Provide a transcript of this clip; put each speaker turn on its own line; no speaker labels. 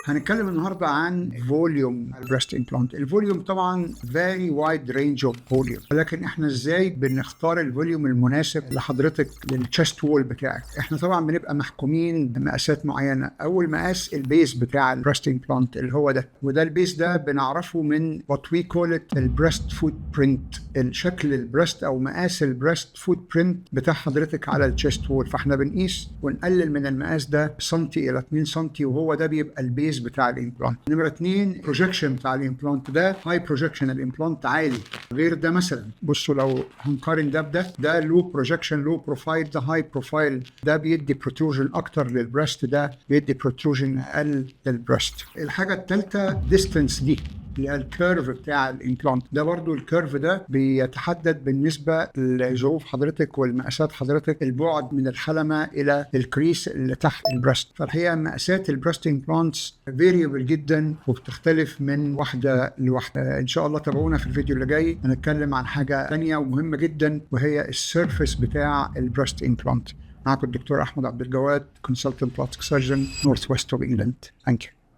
هنتكلم النهارده عن فوليوم البريست امبلانت. الفوليوم طبعا very wide range of volume، ولكن احنا ازاي بنختار الفوليوم المناسب لحضرتك للتشست وول بتاعك؟ احنا طبعا بنبقى محكومين بمقاسات معينه. اول مقاس البيس بتاع البريست امبلانت اللي هو ده، وده البيس ده بنعرفه من what we call it البريست فوت برنت، الشكل البريست او مقاس البريست فوت برنت بتاع حضرتك على التشست وول. فاحنا بنقيس ونقلل من المقاس ده سنتي الى 2 سنتي، وهو ده بيبقى البيس بتاع الامبلانت. نمرة 2 بروجكشن بتاع الامبلانت، ده هاي بروجكشن، الامبلانت عالي. غير ده مثلا بصوا لو هنقارن ده بده، ده لو بروجكشن لو بروفايل، ده هاي بروفايل، ده بيدي بروتروجن اكتر للبريست، ده بيدي بروتروجن اقل للبريست. الحاجه الثالثه ديستنس، دي اللي هي الكيرف بتاع الامبلانت، ده برضو الكيرف ده بيتحدد بالنسبه لظروف حضرتك والمقاسات حضرتك، البعد من الحلمه الى الكريس اللي تحت البريست. فالحقيقه مقاسات البريست امبلانتس فيريبل جدا وبتختلف من واحده لواحده. ان شاء الله تابعونا في الفيديو اللي جاي، هنتكلم عن حاجه ثانيه ومهمه جدا، وهي السيرفيس بتاع البريست امبلانت. معكم الدكتور احمد عبد الجواد، كونسلتنت بلاستيك سيرجن نورث ويست اوف انجلاند. ثانك يو.